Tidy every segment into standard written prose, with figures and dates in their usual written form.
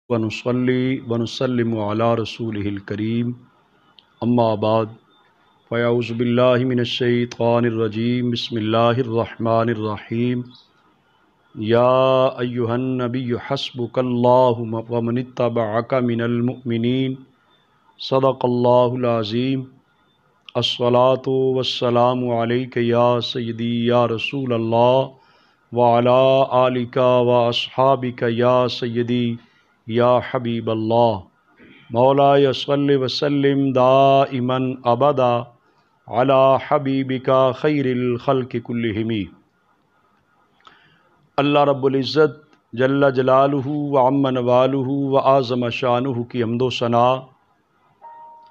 ونصلي ونسلم على رسوله الكريم اما بعد فاعوذ بالله من الشيطان الرجيم بسم الله الرحمن الرحيم يا أيها النبي حسبك الله ومن اتبعك من المؤمنين صدق الله العظيم الصلاة والسلام عليك يا سيدي يا رسول الله وعلى آلك وأصحابك يا سيدي یا حبیب اللہ مولا صلی وسلم دائما ابدا علی حبیبک خیر الخلق کلہم۔ اللہ رب العزت جل جلالہ وعم نوالہ وعظم شانہ کی حمد و ثنا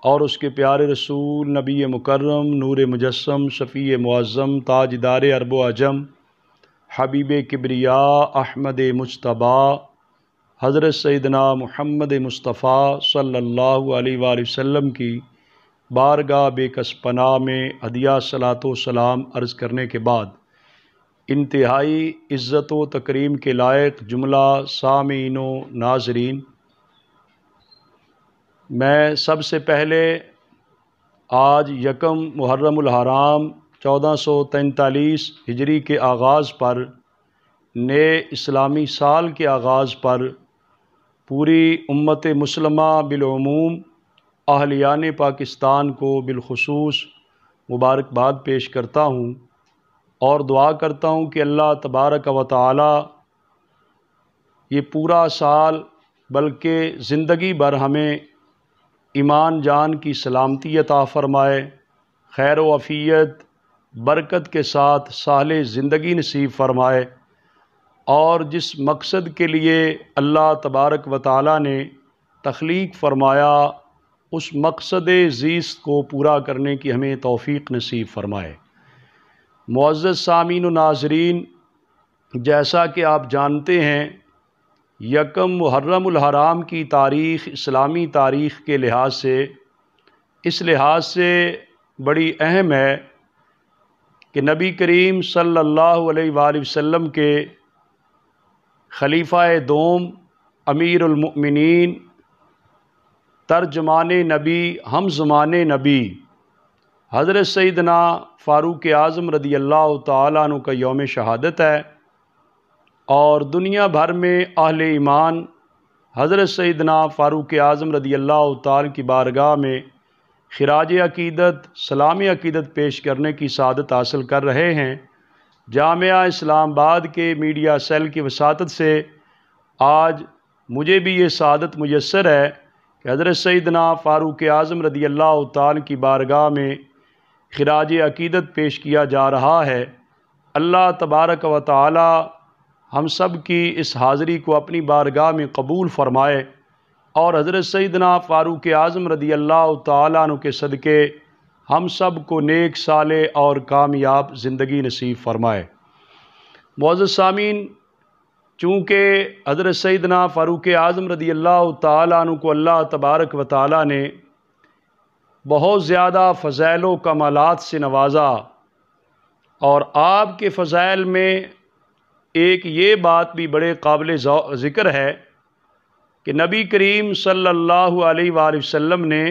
اور اس کے پیارے رسول نبی مکرم نور مجسم شفیع معظم تاجدار عرب و عجم حبیب کبریا احمد مجتبیٰ حضرت سیدنا محمد مصطفیٰ صلی اللہ علیہ وآلہ وسلم کی بارگاہ بے کس پناہ میں ہدیہ صلاۃ و سلام عرض کرنے کے بعد انتہائی عزت و تکریم کے لائق جملہ سامعین و ناظرین، میں سب سے پہلے آج یکم محرم الحرام 1443 ہجری کے آغاز پر، نئے اسلامی سال کے آغاز پر پوری امت مسلمہ بالعموم اہلیان پاکستان کو بالخصوص مبارکباد پیش کرتا ہوں اور دعا کرتا ہوں کہ اللہ تبارک و تعالی یہ پورا سال بلکہ زندگی بھر ہمیں ایمان جان کی سلامتی عطا فرمائے، خیر و عافیت برکت کے ساتھ صالح زندگی نصیب فرمائے، اور جس مقصد کے لیے اللہ تبارک و تعالی نے تخلیق فرمایا اس مقصد زیست کو پورا کرنے کی ہمیں توفیق نصیب فرمائے۔ معزز سامعین و ناظرین، جیسا کہ آپ جانتے ہیں یکم محرم الحرام کی تاریخ اسلامی تاریخ کے لحاظ سے اس لحاظ سے بڑی اہم ہے کہ نبی کریم صلی اللہ علیہ وآلہ وسلم کے خلیفہ دوم امیر المؤمنین ترجمان نبی ہم زمان نبی حضرت سیدنا فاروق اعظم رضی اللہ تعالیٰ عنہ کا یوم شہادت ہے، اور دنیا بھر میں اہل ایمان حضرت سیدنا فاروق اعظم رضی اللہ تعالیٰ کی بارگاہ میں خراج عقیدت سلام عقیدت پیش کرنے کی سعادت حاصل کر رہے ہیں۔ جامعہ اسلام آباد کے میڈیا سیل کی وساطت سے آج مجھے بھی یہ سعادت میسر ہے کہ حضرت سیدنا فاروق اعظم رضی اللہ تعالیٰ کی بارگاہ میں خراج عقیدت پیش کیا جا رہا ہے۔ اللہ تبارک و تعالی ہم سب کی اس حاضری کو اپنی بارگاہ میں قبول فرمائے، اور حضرت سیدنا فاروق اعظم رضی اللہ تعالیٰ عنہ کے صدقے ہم سب کو نیک صالح اور کامیاب زندگی نصیب فرمائے۔ معزز سامعین، چونکہ حضرت سیدنا فاروق اعظم رضی اللہ تعالیٰ عنہ کو اللہ تبارک و تعالیٰ نے بہت زیادہ فضائل و کمالات سے نوازا، اور آپ کے فضائل میں ایک یہ بات بھی بڑے قابل ذکر ہے کہ نبی کریم صلی اللہ علیہ وآلہ وسلم نے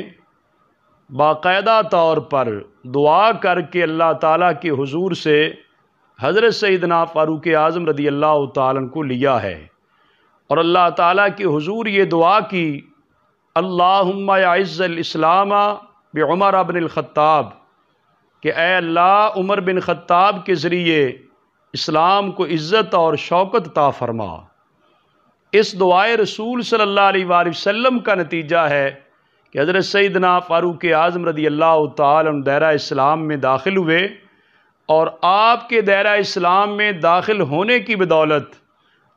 باقاعدہ طور پر دعا کر کے اللہ تعالیٰ کے حضور سے حضرت سیدنا فاروق اعظم رضی اللہ تعالیٰ کو لیا ہے، اور اللہ تعالیٰ کے حضور یہ دعا کی، اللہم اعز الاسلام بعمر بن الخطاب، کہ اے اللہ عمر بن خطاب کے ذریعے اسلام کو عزت اور شوکت عطا فرما۔ اس دعائے رسول صلی اللہ علیہ وآلہ وسلم کا نتیجہ ہے کہ حضرت سیدنا فاروق اعظم رضی اللہ تعالیٰ عنہ دائرہ اسلام میں داخل ہوئے، اور آپ کے دائرہ اسلام میں داخل ہونے کی بدولت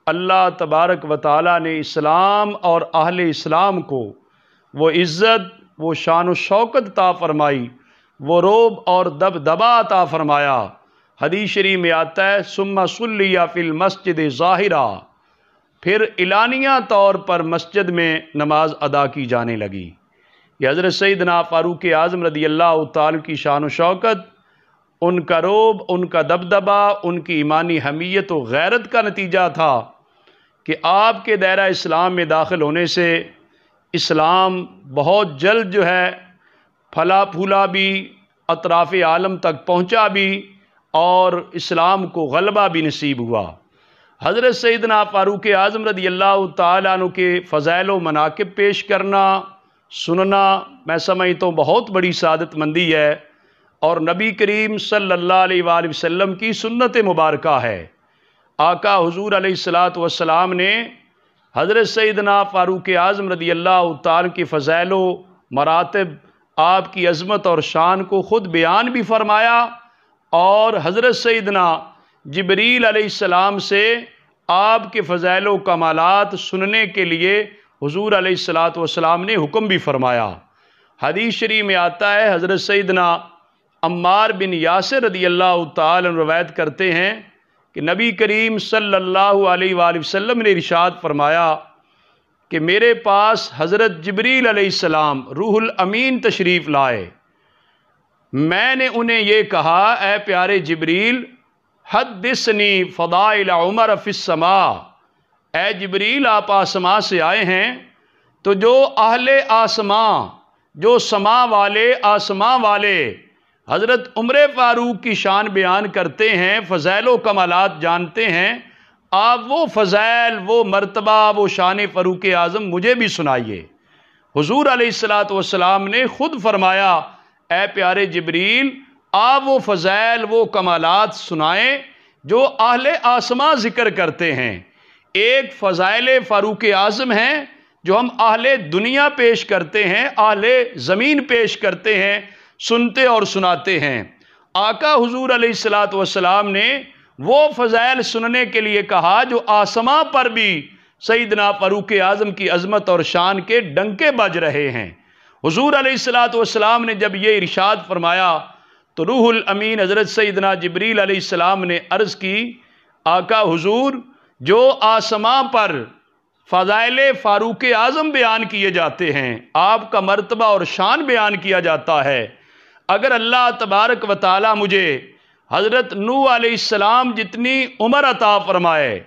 اللہ تبارک و تعالیٰ نے اسلام اور اہل اسلام کو وہ عزت، وہ شان و شوکت عطا فرمائی، وہ رعب اور دبدبا عطا فرمایا۔ حدیث شریف میں آتا ہے ثم صلی فی المسجد ظاہرہ، پھر اعلانیہ طور پر مسجد میں نماز ادا کی جانے لگی۔ یہ حضرت سیدنا فاروق اعظم رضی اللہ تعالیٰ کی شان و شوکت، ان کا رعب، ان کا دبدبا، ان کی ایمانی حمیت و غیرت کا نتیجہ تھا کہ آپ کے دائرہ اسلام میں داخل ہونے سے اسلام بہت جلد جو ہے پھلا پھولا بھی، اطراف عالم تک پہنچا بھی، اور اسلام کو غلبہ بھی نصیب ہوا۔ حضرت سیدنا فاروق اعظم رضی اللہ تعالیٰ عنہ کے فضائل و مناقب پیش کرنا، سننا، میں سمجھتا ہوں بہت بڑی سعادت مندی ہے، اور نبی کریم صلی اللہ علیہ وآلہ وسلم کی سنت مبارکہ ہے۔ آقا حضور علیہ السلام نے حضرت سیدنا فاروق اعظم رضی اللہ تعالیٰ کی فضائل و مراتب، آپ کی عظمت اور شان کو خود بیان بھی فرمایا، اور حضرت سیدنا جبریل علیہ السلام سے آپ کے فضائل و کمالات سننے کے لیے حضور علیہ السلام نے حکم بھی فرمایا۔ حدیث شریف میں آتا ہے، حضرت سیدنا عمار بن یاسر رضی اللہ تعالیٰ روایت کرتے ہیں کہ نبی کریم صلی اللہ علیہ وآلہ وسلم نے ارشاد فرمایا کہ میرے پاس حضرت جبریل علیہ السلام روح الامین تشریف لائے۔ میں نے انہیں یہ کہا، اے پیارے جبریل، حدثنی فضائل عمر فی السماء، اے جبریل آپ آسمان سے آئے ہیں تو جو اہل آسمان، جو سما والے، آسمان والے حضرت عمر فاروق کی شان بیان کرتے ہیں، فضائل و کمالات جانتے ہیں، آپ وہ فضائل، وہ مرتبہ، وہ شان فاروق اعظم مجھے بھی سنائیے۔ حضور علیہ السلام نے خود فرمایا، اے پیارے جبریل آپ وہ فضائل، وہ کمالات سنائیں جو اہل آسمان ذکر کرتے ہیں۔ ایک فضائل فاروق اعظم ہیں جو ہم اہل دنیا پیش کرتے ہیں، اہل زمین پیش کرتے ہیں، سنتے اور سناتے ہیں۔ آقا حضور علیہ السلام نے وہ فضائل سننے کے لیے کہا جو آسمان پر بھی سیدنا فاروق اعظم کی عظمت اور شان کے ڈنکے بج رہے ہیں۔ حضور علیہ السلام نے جب یہ ارشاد فرمایا تو روح الامین حضرت سیدنا جبریل علیہ السلام نے عرض کی، آقا حضور جو آسمان پر فضائل فاروق اعظم بیان کیے جاتے ہیں، آپ کا مرتبہ اور شان بیان کیا جاتا ہے، اگر اللہ تبارک و تعالی مجھے حضرت نوح علیہ السلام جتنی عمر عطا فرمائے،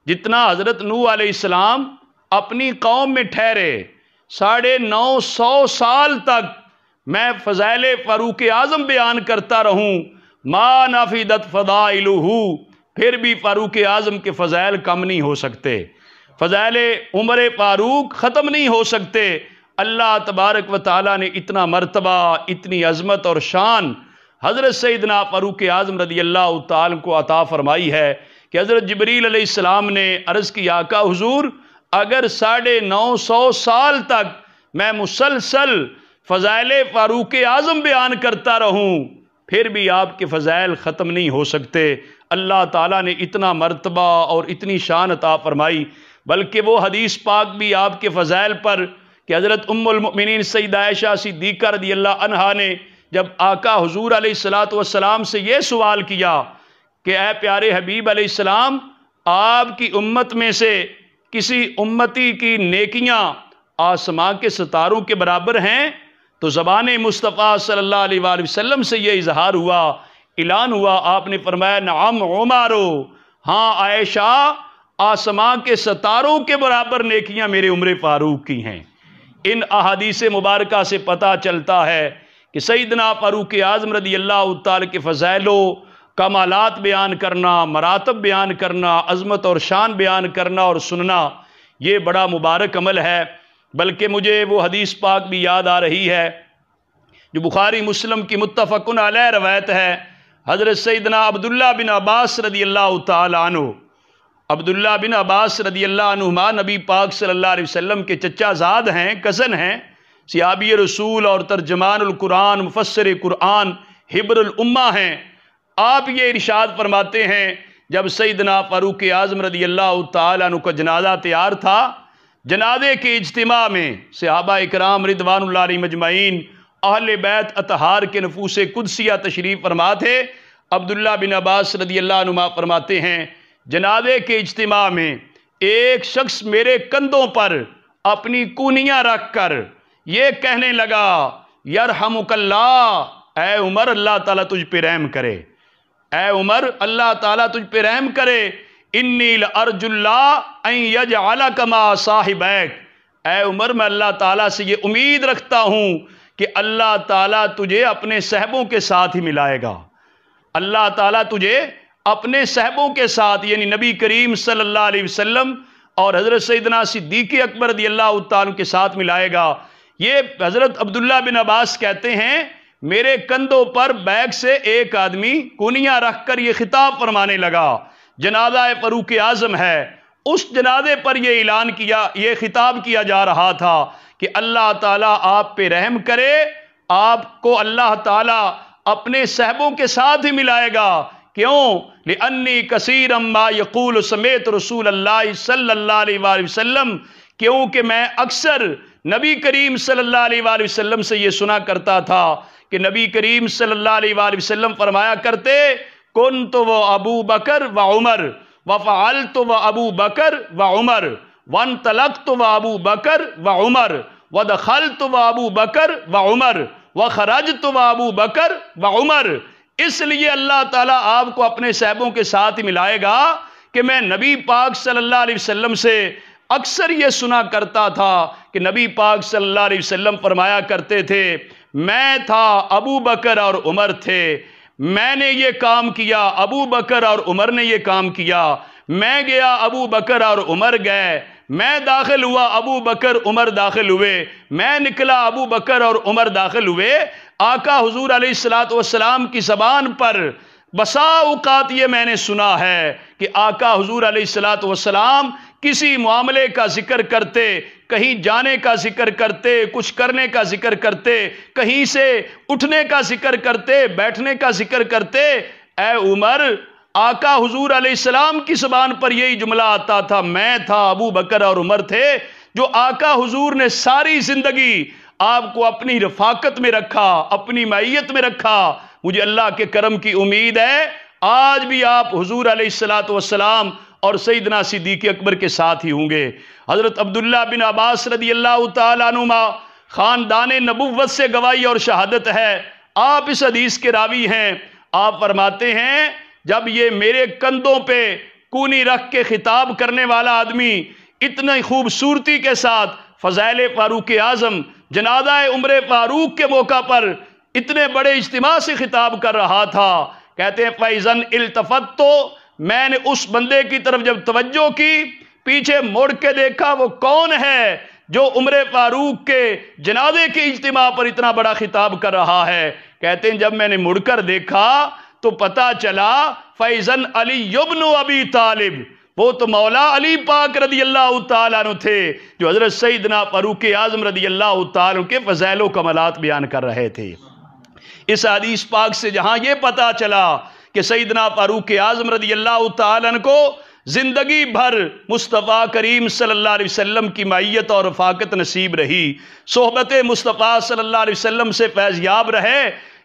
جتنا حضرت نوح علیہ السلام اپنی قوم میں ٹھہرے 950 سال تک میں فضائل فاروق اعظم بیان کرتا رہوں، ما نفدت فضائلہ، پھر بھی فاروق اعظم کے فضائل کم نہیں ہو سکتے، فضائل عمر فاروق ختم نہیں ہو سکتے۔ اللہ تبارک و تعالیٰ نے اتنا مرتبہ، اتنی عظمت اور شان حضرت سیدنا فاروق اعظم رضی اللہ تعالیٰ کو عطا فرمائی ہے کہ حضرت جبریل علیہ السلام نے عرض کی، آقا حضور اگر 950 سال تک میں مسلسل فضائل فاروق اعظم بیان کرتا رہوں، پھر بھی آپ کے فضائل ختم نہیں ہو سکتے۔ اللہ تعالیٰ نے اتنا مرتبہ اور اتنی شان عطا فرمائی، بلکہ وہ حدیث پاک بھی آپ کے فضائل پر کہ حضرت ام المؤمنین سیدہ عائشہ صدیقہ رضی اللہ عنہا نے جب آقا حضور علیہ السلام سے یہ سوال کیا کہ اے پیارے حبیب علیہ السلام، آپ کی امت میں سے کسی امتی کی نیکیاں آسمان کے ستاروں کے برابر ہیں، تو زبان مصطفیٰ صلی اللہ علیہ وآلہ وسلم سے یہ اظہار ہوا، اعلان ہوا، آپ نے فرمایا نعم عمارو، ہاں عائشہ، آسمان کے ستاروں کے برابر نیکیاں میرے عمر فاروق کی ہیں۔ ان احادیث مبارکہ سے پتہ چلتا ہے کہ سیدنا فاروق اعظم رضی اللہ تعالیٰ کے فضائل و کمالات بیان کرنا، مراتب بیان کرنا، عظمت اور شان بیان کرنا اور سننا، یہ بڑا مبارک عمل ہے۔ بلکہ مجھے وہ حدیث پاک بھی یاد آ رہی ہے جو بخاری مسلم کی متفقن علیہ روایت ہے، حضرت سیدنا عبداللہ بن عباس رضی اللہ تعالیٰ عنہ، عبداللہ بن عباس رضی اللہ عنہما نبی پاک صلی اللہ علیہ وسلم کے چچا زاد ہیں، کزن ہیں، صحابی رسول اور ترجمان القرآن، مفسر قرآن، حبر الامہ ہیں۔ آپ یہ ارشاد فرماتے ہیں جب سیدنا فاروق اعظم رضی اللہ تعالیٰ عنہ کا جنازہ تیار تھا، جنازے کے اجتماع میں صحابہ اکرام رضوان اللہ علیہ مجمعین، اہل بیت اطہار کے نفوس قدسیہ تشریف فرما تھے۔ عبداللہ بن عباس رضی اللہ عنہ فرماتے ہیں جنازے کے اجتماع میں ایک شخص میرے کندھوں پر اپنی کونیاں رکھ کر یہ کہنے لگا، یرحمک اللہ، اے عمر اللہ تعالیٰ تجھ پہ رحم کرے، اے عمر اللہ تعالیٰ تجھ پہ رحم کرے، انی لارجو اللہ ان یجعلک مع صاحبیک، اے عمر میں اللہ تعالیٰ سے یہ امید رکھتا ہوں کہ اللہ تعالیٰ تجھے اپنے صحبوں کے ساتھ ہی ملائے گا، اللہ تعالیٰ تجھے اپنے صحبوں کے ساتھ یعنی نبی کریم صلی اللہ علیہ وسلم اور حضرت سیدنا صدیق اکبر رضی اللہ تعالیٰ کے ساتھ ملائے گا۔ یہ حضرت عبداللہ بن عباس کہتے ہیں میرے کندھوں پر بیگ سے ایک آدمی کونیاں رکھ کر یہ خطاب فرمانے لگا، جنازہ فاروق اعظم ہے، اس جنازے پر یہ اعلان کیا، یہ خطاب کیا جا رہا تھا کہ اللہ تعالیٰ آپ پہ رحم کرے، آپ کو اللہ تعالیٰ اپنے صحبوں کے ساتھ ہی ملائے گا۔ کیوں؟ لِأَنِّي كَثِيرًا مَا يَقُولُ سَمِعْتُ رسول اللہ صلی اللہ علیہ وآلہ وسلم، کیونکہ میں اکثر نبی کریم صلی اللہ علیہ وآلہ وسلم سے یہ سنا کرتا تھا کہ نبی کریم صلی اللہ علیہ وآلہ وسلم فرمایا کرتے كُنْتُ وَأَبُو بَكْرَ وَعُمَرَ وَفَعَلْتُ وَأَبُو بَكْرَ وَعُمَرَ وَانْطَلَقْتُ وَأَبُو بَكْرَ وَعُمَرَ وَدَخَلْتُ وَأَبُو بَكْرَ وَعُمَرَ وَخَرَجْتُ وَأَبُو بَكْرَ وَعُمَرَ۔ اس لیے اللہ تعالیٰ آپ کو اپنے صحبوں کے ساتھ ہی ملائے گا کہ میں نبی پاک صلی اللہ علیہ وسلم سے اکثر یہ سنا کرتا تھا کہ نبی پاک صلی اللہ علیہ وسلم فرمایا کرتے تھے میں تھا، ابو بکر اور عمر تھے، میں نے یہ کام کیا، ابو بکر اور عمر نے یہ کام کیا، میں گیا ابو بکر اور عمر گئے، میں داخل ہوا ابو بکر عمر داخل ہوئے، میں نکلا ابو بکر اور عمر داخل ہوئے۔ آقا حضور علیہ السلام کی زبان پر بسا اوقات یہ میں نے سنا ہے کہ آقا حضور علیہ السلام کسی معاملے کا ذکر کرتے، کہیں جانے کا ذکر کرتے، کچھ کرنے کا ذکر کرتے، کہیں سے اٹھنے کا ذکر کرتے، بیٹھنے کا ذکر کرتے، اے عمر آقا حضور علیہ السلام کی زبان پر یہی جملہ آتا تھا میں تھا، ابو بکر اور عمر تھے، جو آقا حضور نے ساری زندگی آپ کو اپنی رفاقت میں رکھا، اپنی معیت میں رکھا۔ مجھے اللہ کے کرم کی امید ہے آج بھی آپ حضور علیہ السلام اور سیدنا صدیق اکبر کے ساتھ ہی ہوں گے۔ حضرت عبداللہ بن عباس رضی اللہ تعالیٰ عنہما خاندان نبوت سے گواہی اور شہادت ہے، آپ اس حدیث کے راوی ہیں۔ آپ فرماتے ہیں جب یہ میرے کندھوں پہ کونی رکھ کے خطاب کرنے والا آدمی اتنی خوبصورتی کے ساتھ فضائل فاروق اعظم جنازہ عمر فاروق کے موقع پر اتنے بڑے اجتماع سے خطاب کر رہا تھا، کہتے ہیں فَإِذَنْ الْتَفَتْتُ، تو میں نے اس بندے کی طرف جب توجہ کی، پیچھے مڑ کے دیکھا وہ کون ہے جو عمر فاروق کے جنازے کے اجتماع پر اتنا بڑا خطاب کر رہا ہے۔ کہتے ہیں جب میں نے مڑ کر دیکھا تو پتا چلا فَإِذَنْ عَلِيُّ بْنُ أَبِي طالب، وہ تو مولا علی پاک رضی اللہ تعالیٰ عنہ تھے جو حضرت سیدنا فاروق اعظم رضی اللہ تعالیٰ عنہ کے فضائل و کمالات بیان کر رہے تھے۔ اس حدیث پاک سے جہاں یہ پتا چلا کہ سیدنا فاروق اعظم رضی اللہ تعالیٰ عنہ کو زندگی بھر مصطفیٰ کریم صلی اللہ علیہ وسلم کی معیت اور رفاقت نصیب رہی، صحبت مصطفیٰ صلی اللہ علیہ وسلم سے فیض یاب رہے،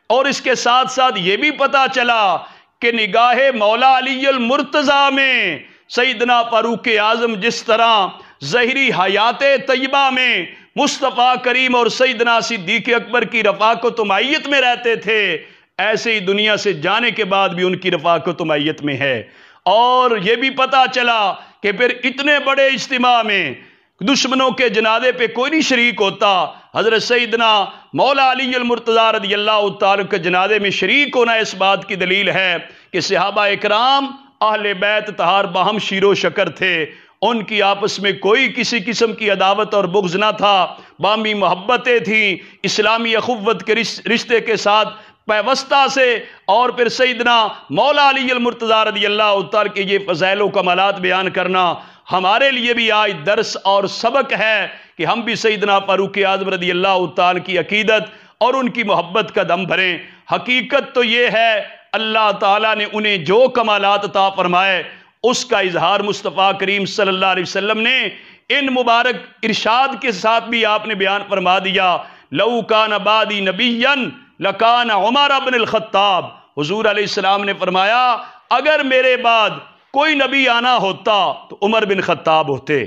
اور اس کے ساتھ ساتھ یہ بھی پتا چلا کہ نگاہ مولا علی المرتضیٰ میں سیدنا فاروق اعظم جس طرح ظاہری حیات طیبہ میں مصطفیٰ کریم اور سیدنا صدیق اکبر کی رفاقت و معیت میں رہتے تھے، ایسے ہی دنیا سے جانے کے بعد بھی ان کی رفاقت و معیت میں ہے۔ اور یہ بھی پتا چلا کہ پھر اتنے بڑے اجتماع میں دشمنوں کے جنازے پہ کوئی نہیں شریک ہوتا، حضرت سیدنا مولا علی المرتضیٰ رضی اللہ تعالیٰ کے جنازے میں شریک ہونا اس بات کی دلیل ہے کہ صحابہ اکرام اہل بیت طاہر باہم شیر و شکر تھے، ان کی آپس میں کوئی کسی قسم کی عداوت اور بغض نہ تھا، باہمی محبتیں تھیں، اسلامی اخوت کے رشتے کے ساتھ پیوستہ سے، اور پھر سیدنا مولا علی المرتضیٰ رضی اللہ تعالیٰ کے یہ فضائل و کمالات بیان کرنا ہمارے لیے بھی آج درس اور سبق ہے کہ ہم بھی سیدنا فاروق اعظم رضی اللہ تعالیٰ کی عقیدت اور ان کی محبت کا دم بھریں۔ حقیقت تو یہ ہے اللہ تعالیٰ نے انہیں جو کمالات عطا فرمائے اس کا اظہار مصطفیٰ کریم صلی اللہ علیہ وسلم نے ان مبارک ارشاد کے ساتھ بھی آپ نے بیان فرما دیا، لَوْ كَانَ بَعْدِي نَبِيًّا لَكَانَ عُمَرَ بْنُ الْخَطَّابِ۔ حضور علیہ السلام نے فرمایا اگر میرے بعد کوئی نبی آنا ہوتا تو عمر بن خطاب ہوتے۔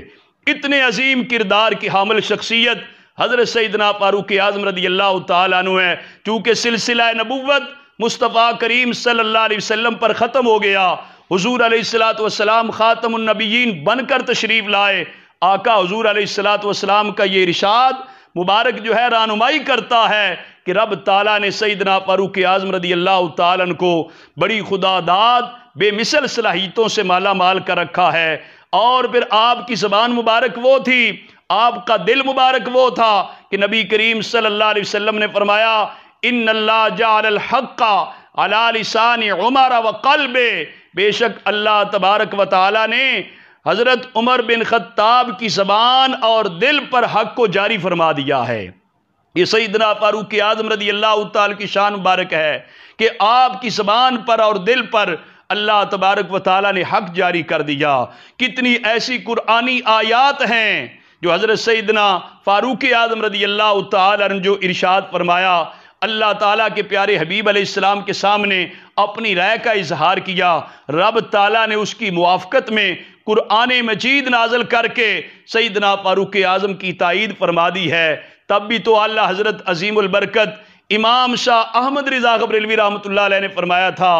اتنے عظیم کردار کی حامل شخصیت حضرت سیدنا فاروق اعظم رضی اللہ تعالیٰ عنہ ہے۔ چونکہ سلسلہ نبوت مصطفیٰ کریم صلی اللہ علیہ وسلم پر ختم ہو گیا، حضور علیہ الصلوۃ والسلام خاتم النبیین بن کر تشریف لائے، آقا حضور علیہ الصلوۃ والسلام کا یہ ارشاد مبارک جو ہے رہنمائی کرتا ہے کہ رب تعالیٰ نے سیدنا فاروق اعظم رضی اللہ تعالیٰ عنہ کو بڑی خدا داد بے مثل صلاحیتوں سے مالا مال کر رکھا ہے، اور پھر آپ کی زبان مبارک وہ تھی، آپ کا دل مبارک وہ تھا کہ نبی کریم صلی اللہ علیہ وسلم نے فرمایا ان اللہ جعل الحق علی لسان عمر وقلب، بے شک اللہ تبارک و تعالی نے حضرت عمر بن خطاب کی زبان اور دل پر حق کو جاری فرما دیا ہے۔ یہ سیدنا فاروق اعظم رضی اللہ تعالی کی شان مبارک ہے کہ آپ کی زبان پر اور دل پر اللہ تبارک و تعالی نے حق جاری کر دیا۔ کتنی ایسی قرآنی آیات ہیں جو حضرت سیدنا فاروق اعظم رضی اللہ تعالی عنہ جو ارشاد فرمایا، اللہ تعالیٰ کے پیارے حبیب علیہ السلام کے سامنے اپنی رائے کا اظہار کیا، رب تعالیٰ نے اس کی موافقت میں قرآن مجید نازل کر کے سیدنا فاروق اعظم کی تائید فرما دی ہے۔ تب بھی تو اللہ حضرت عظیم البرکت امام شاہ احمد رضا بریلوی رحمۃ اللہ علیہ نے فرمایا تھا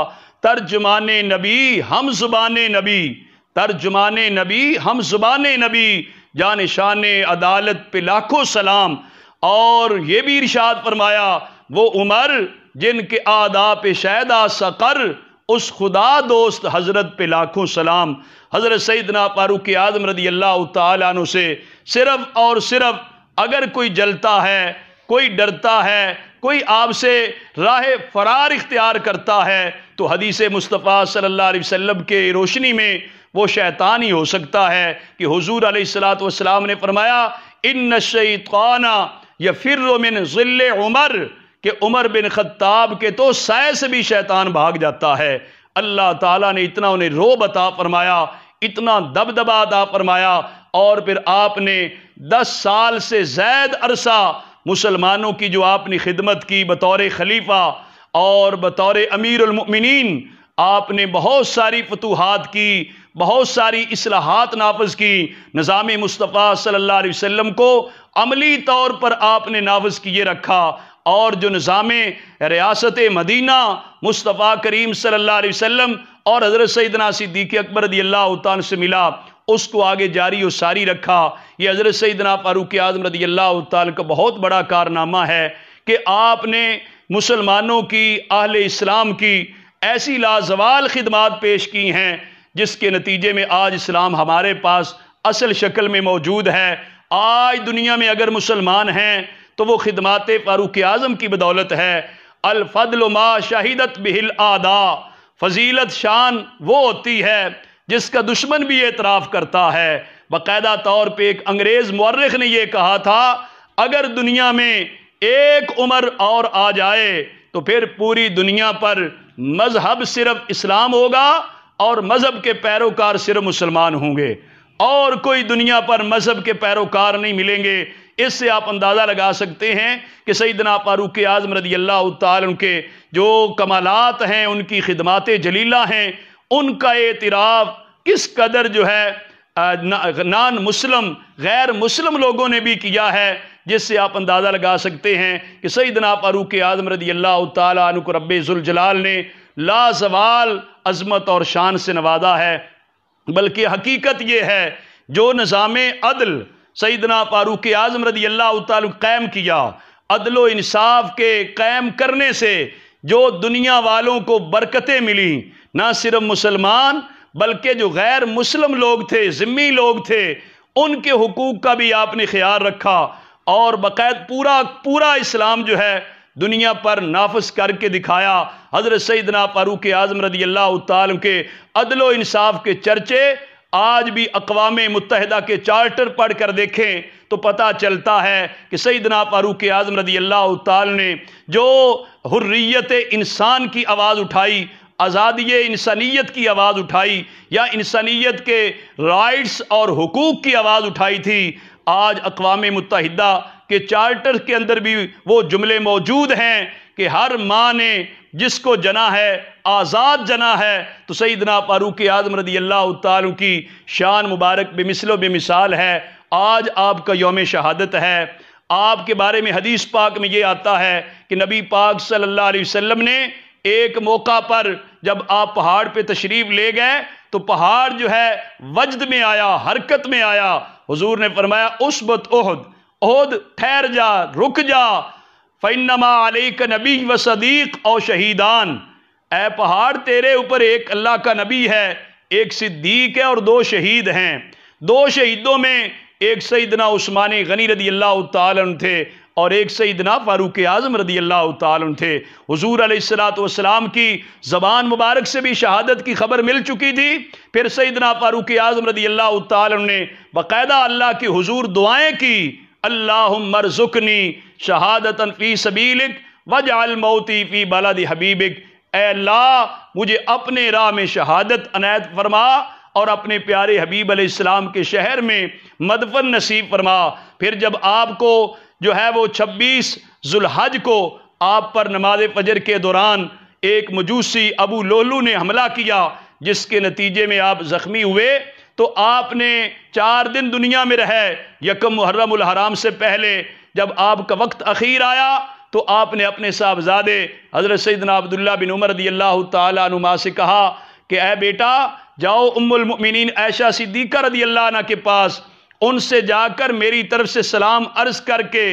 ترجمان نبی ہم زبان نبی، ترجمان نبی ہم زبان نبی، جان شان عدالت پہ لاکھوں سلام۔ اور یہ بھی ارشاد فرمایا وہ عمر جن کے آداب پہ شیدا سقر، اس خدا دوست حضرت پہ لاکھوں سلام۔ حضرت سیدنا فاروق اعظم رضی اللہ تعالیٰ عنہ سے صرف اور صرف اگر کوئی جلتا ہے، کوئی ڈرتا ہے، کوئی آپ سے راہ فرار اختیار کرتا ہے تو حدیث مصطفیٰ صلی اللہ علیہ وسلم کے روشنی میں وہ شیطان ہی ہو سکتا ہے کہ حضور علیہ الصلوۃ والسلام نے فرمایا ان الشیطان یفر من ظل عمر، کہ عمر بن خطاب کے تو سائے سے بھی شیطان بھاگ جاتا ہے۔ اللہ تعالیٰ نے اتنا انہیں روب عطا فرمایا، اتنا دبدبا عطا فرمایا، اور پھر آپ نے 10 سال سے زائد عرصہ مسلمانوں کی جو آپ نے خدمت کی بطور خلیفہ اور بطور امیر المؤمنین، آپ نے بہت ساری فتوحات کی، بہت ساری اصلاحات نافذ کی، نظام مصطفیٰ صلی اللہ علیہ وسلم کو عملی طور پر آپ نے نافذ کیے رکھا، اور جو نظام ریاست مدینہ مصطفیٰ کریم صلی اللہ علیہ وسلم اور حضرت سیدنا صدیق اکبر رضی اللہ تعالیٰ سے ملا، اس کو آگے جاری و ساری رکھا۔ یہ حضرت سیدنا فاروق اعظم رضی اللہ تعالیٰ کا بہت بڑا کارنامہ ہے کہ آپ نے مسلمانوں کی، اہل اسلام کی ایسی لازوال خدمات پیش کی ہیں جس کے نتیجے میں آج اسلام ہمارے پاس اصل شکل میں موجود ہے۔ آج دنیا میں اگر مسلمان ہیں تو وہ خدمات فاروق اعظم کی بدولت ہے۔ الفضل ما شہیدت بہ الاعداء، فضیلت شان وہ ہوتی ہے جس کا دشمن بھی اعتراف کرتا ہے۔ باقاعدہ طور پہ ایک انگریز مورخ نے یہ کہا تھا اگر دنیا میں ایک عمر اور آ جائے تو پھر پوری دنیا پر مذہب صرف اسلام ہوگا اور مذہب کے پیروکار صرف مسلمان ہوں گے، اور کوئی دنیا پر مذہب کے پیروکار نہیں ملیں گے۔ اس سے آپ اندازہ لگا سکتے ہیں کہ سیدنا فاروق اعظم رضی اللہ تعالیٰ عنہ کے جو کمالات ہیں، ان کی خدمات جلیلہ ہیں، ان کا اعتراف کس قدر جو ہے نان مسلم غیر مسلم لوگوں نے بھی کیا ہے، جس سے آپ اندازہ لگا سکتے ہیں کہ سیدنا فاروق اعظم رضی اللہ تعالیٰ عنہ کو رب ذوالجلال نے لازوال عظمت اور شان سے نوازا ہے۔ بلکہ حقیقت یہ ہے جو نظام عدل سیدنا فاروق اعظم رضی اللہ تعالیٰ قائم کیا، عدل و انصاف کے قائم کرنے سے جو دنیا والوں کو برکتیں ملی، نہ صرف مسلمان بلکہ جو غیر مسلم لوگ تھے، ذمی لوگ تھے، ان کے حقوق کا بھی آپ نے خیال رکھا، اور باقاعدہ پورا اسلام جو ہے دنیا پر نافذ کر کے دکھایا۔ حضرت سیدنا فاروق اعظم رضی اللہ تعالیٰ کے عدل و انصاف کے چرچے آج بھی اقوام متحدہ کے چارٹر پڑھ کر دیکھیں تو پتہ چلتا ہے کہ سیدنا فاروق اعظم رضی اللہ تعالیٰ نے جو حریت انسان کی آواز اٹھائی، آزادی انسانیت کی آواز اٹھائی، یا انسانیت کے رائٹس اور حقوق کی آواز اٹھائی تھی، آج اقوام متحدہ کے چارٹر کے اندر بھی وہ جملے موجود ہیں کہ ہر ماں نے جس کو جنا ہے آزاد جنا ہے۔ تو سیدنا فاروق اعظم رضی اللہ تعالیٰ کی شان مبارک بے مثل و بے مثال ہے۔ آج آپ کا یوم شہادت ہے۔ آپ کے بارے میں حدیث پاک میں یہ آتا ہے کہ نبی پاک صلی اللہ علیہ وسلم نے ایک موقع پر جب آپ پہاڑ پہ تشریف لے گئے تو پہاڑ جو ہے وجد میں آیا، حرکت میں آیا۔ حضور نے فرمایا اثبت احد، احد ٹھہر جا، رک جا، فَإِنَّمَا عَلَيْكَ نَبِيٌّ وَصَدِيقٌ أَوْ شَهِيدَانِ، اے پہاڑ تیرے اوپر ایک اللہ کا نبی ہے، ایک صدیق ہے اور 2 شہید ہیں۔ 2 شہیدوں میں ایک سیدنا عثمان غنی رضی اللہ تعالیٰ عنہ تھے اور ایک سیدنا فاروق اعظم رضی اللہ تعالیٰ عنہ تھے۔ حضور علیہ السلام کی زبان مبارک سے بھی شہادت کی خبر مل چکی تھی، پھر سیدنا فاروق اعظم رضی اللہ تعالیٰ عنہ نے باقاعدہ اللہ کی حضور دعائیں کی، اللہم ارزقنی شہادتاً فی سبیلک واجعل موتی فی بلد حبیبک، اے اللہ مجھے اپنے راہ میں شہادت عنایت فرما اور اپنے پیارے حبیب علیہ السلام کے شہر میں مدفن نصیب فرما۔ پھر جب آپ کو جو ہے وہ 26 ذوالحج کو آپ پر نماز فجر کے دوران ایک مجوسی ابو لولو نے حملہ کیا، جس کے نتیجے میں آپ زخمی ہوئے، تو آپ نے 4 دن دنیا میں رہے۔ یکم محرم الحرام سے پہلے جب آپ کا وقت اخیر آیا تو آپ نے اپنے صاحبزادے حضرت سیدنا عبداللہ بن عمر رضی اللہ تعالیٰ عنہما سے کہا کہ اے بیٹا جاؤ ام المؤمنین عائشہ صدیقہ رضی اللہ عنہ کے پاس، ان سے جا کر میری طرف سے سلام عرض کر کے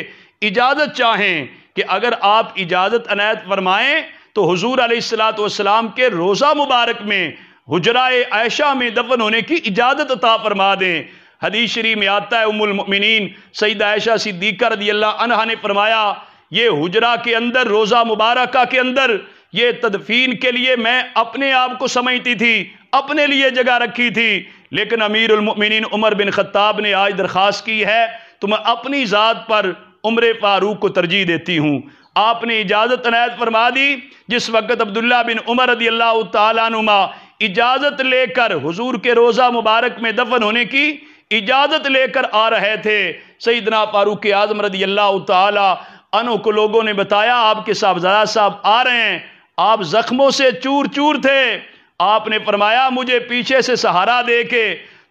اجازت چاہیں کہ اگر آپ اجازت عنایت فرمائیں تو حضور علیہ السلام کے روضہ مبارک میں حجرہ عائشہ میں دفن ہونے کی اجازت عطا فرما دیں۔ حدیث شریف میں آتا ہے ام المؤمنین سیدہ عائشہ صدیقہ رضی اللہ عنہا نے فرمایا یہ حجرہ کے اندر، روضہ مبارکہ کے اندر، یہ تدفین کے لیے میں اپنے آپ کو سمجھتی تھی، اپنے لیے جگہ رکھی تھی، لیکن امیر المؤمنین عمر بن خطاب نے آج درخواست کی ہے تو میں اپنی ذات پر عمر فاروق کو ترجیح دیتی ہوں۔ آپ نے اجازت عنایت فرما دی۔ جس وقت عبداللہ بن عمر رضی اللہ تعالیٰ عنہما اجازت لے کر حضور کے روضہ مبارک میں دفن ہونے کی اجازت لے کر آ رہے تھے، سیدنا فاروق اعظم رضی اللہ تعالیٰ عنہ کو لوگوں نے بتایا آپ کے صاحبزادہ صاحب آ رہے ہیں، آپ زخموں سے چور چور تھے۔ آپ نے فرمایا مجھے پیچھے سے سہارا دے کے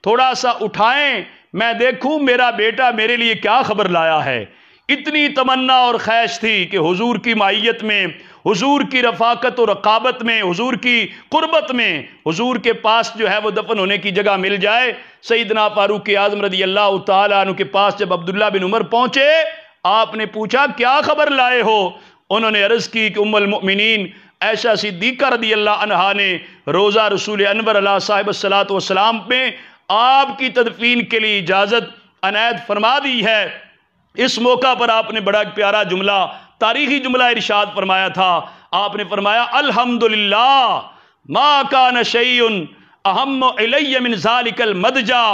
تھوڑا سا اٹھائیں، میں دیکھوں میرا بیٹا میرے لیے کیا خبر لایا ہے۔ اتنی تمنا اور خواہش تھی کہ حضور کی معیت میں، حضور کی رفاقت و رقابت میں، حضور کی قربت میں حضور کے پاس جو ہے وہ دفن ہونے کی جگہ مل جائے۔ سیدنا فاروق اعظم رضی اللہ تعالیٰ عنہ کے پاس جب عبداللہ بن عمر پہنچے، آپ نے پوچھا کیا خبر لائے ہو؟ انہوں نے عرض کی کہ ام المؤمنین عائشہ صدیقہ رضی اللہ عنہا نے روضہ رسول انور علیہ صاحب الصلاۃ والسلام میں آپ کی تدفین کے لیے اجازت عنایت فرما دی ہے۔ اس موقع پر آپ نے بڑا پیارا جملہ، تاریخی جملہ ارشاد فرمایا تھا۔ آپ نے فرمایا الحمدللہ ما کان شیء اہم الی من ذالک المدجع،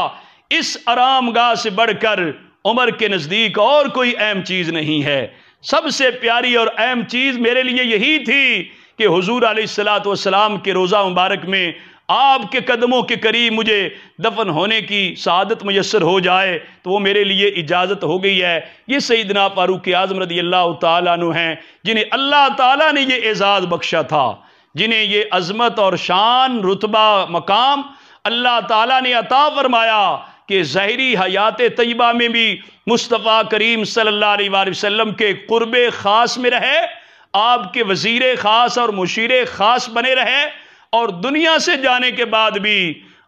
اس آرام گاہ سے بڑھ کر عمر کے نزدیک اور کوئی اہم چیز نہیں ہے۔ سب سے پیاری اور اہم چیز میرے لیے یہی تھی کہ حضور علیہ السلام کے روضہ مبارک میں آپ کے قدموں کے قریب مجھے دفن ہونے کی سعادت میسر ہو جائے، تو وہ میرے لیے اجازت ہو گئی ہے۔ یہ سیدنا فاروق اعظم رضی اللہ تعالیٰ عنہ ہیں جنہیں اللہ تعالیٰ نے یہ اعزاز بخشا تھا، جنہیں یہ عظمت اور شان، رتبہ، مقام اللہ تعالیٰ نے عطا فرمایا کہ ظاہری حیات طیبہ میں بھی مصطفیٰ کریم صلی اللہ علیہ وآلہ وسلم کے قرب خاص میں رہے، آپ کے وزیر خاص اور مشیر خاص بنے رہے، اور دنیا سے جانے کے بعد بھی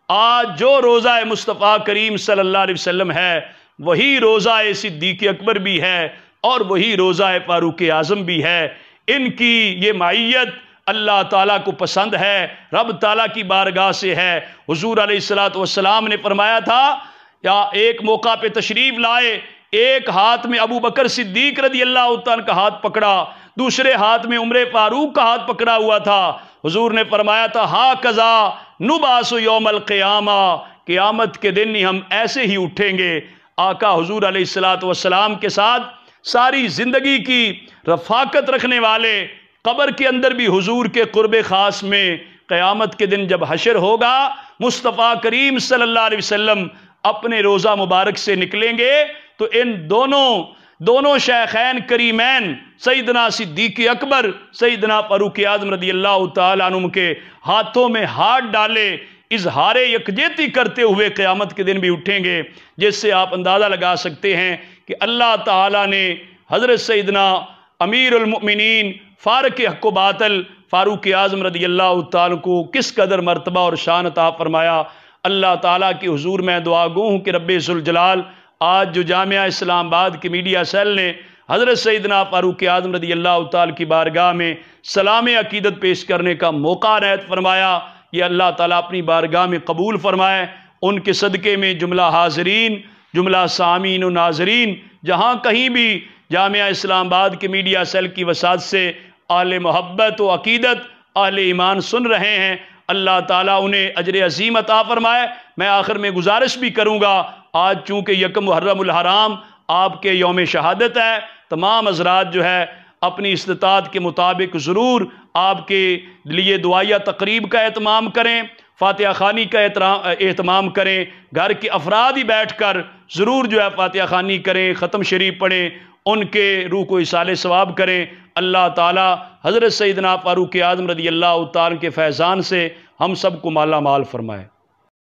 آج جو روضہ مصطفیٰ کریم صلی اللہ علیہ وسلم ہے وہی روضہ صدیق اکبر بھی ہے اور وہی روضہ فاروق اعظم بھی ہے۔ ان کی یہ معیت اللہ تعالیٰ کو پسند ہے، رب تعالیٰ کی بارگاہ سے ہے۔ حضور علیہ السلام نے فرمایا تھا یا ایک موقع پہ تشریف لائے، ایک ہاتھ میں ابو بکر صدیق رضی اللہ تعالیٰ کا ہاتھ پکڑا، دوسرے ہاتھ میں عمر فاروق کا ہاتھ پکڑا ہوا تھا۔ حضور نے فرمایا تھا ہاکذا نبعث یوم القیامہ، قیامت کے دن ہم ایسے ہی اٹھیں گے۔ آقا حضور علیہ السلام کے ساتھ ساری زندگی کی رفاقت رکھنے والے، قبر کے اندر بھی حضور کے قرب خاص میں قیامت کے دن جب حشر ہوگا، مصطفیٰ کریم صلی اللہ علیہ وسلم اپنے روضہ مبارک سے نکلیں گے تو ان دونوں شیخین کریمین سیدنا صدیق اکبر، سیدنا فاروق اعظم رضی اللہ تعالیٰ عنہ کے ہاتھوں میں ہاتھ ڈالے، اظہار یکجہتی کرتے ہوئے قیامت کے دن بھی اٹھیں گے، جس سے آپ اندازہ لگا سکتے ہیں کہ اللہ تعالیٰ نے حضرت سیدنا امیر المؤمنین فارق حق و باطل فاروق اعظم رضی اللہ تعالیٰ کو کس قدر مرتبہ اور شان عطا فرمایا۔ اللہ تعالیٰ کی حضور میں دعا گو ہوں کہ رب ذوالجلال آج جو جامعہ اسلام آباد کے میڈیا سیل نے حضرت سیدنا فاروق اعظم رضی اللہ تعالیٰ کی بارگاہ میں سلام عقیدت پیش کرنے کا موقع عنایت فرمایا، یہ اللہ تعالیٰ اپنی بارگاہ میں قبول فرمائے۔ ان کے صدقے میں جملہ حاضرین، جملہ سامعین و ناظرین جہاں کہیں بھی جامعہ اسلام آباد کے میڈیا سیل کی وسعت سے اہل محبت و عقیدت، اہل ایمان سن رہے ہیں، اللہ تعالیٰ انہیں اجر عظیم عطا فرمائے۔ میں آخر میں گزارش بھی کروں گا، آج چونکہ یکم محرم الحرام آپ کے یوم شہادت ہے، تمام حضرات جو ہے اپنی استطاعت کے مطابق ضرور آپ کے لیے دعائیہ تقریب کا اہتمام کریں، فاتحہ خوانی کا اہتمام کریں، گھر کے افراد ہی بیٹھ کر ضرور جو ہے فاتحہ خوانی کریں، ختم شریف پڑھیں، ان کے روح کو ایصال ثواب کریں۔ اللہ تعالی حضرت سیدنا فاروق اعظم رضی اللہ تعالیٰ کے فیضان سے ہم سب کو مالا مال فرمائے۔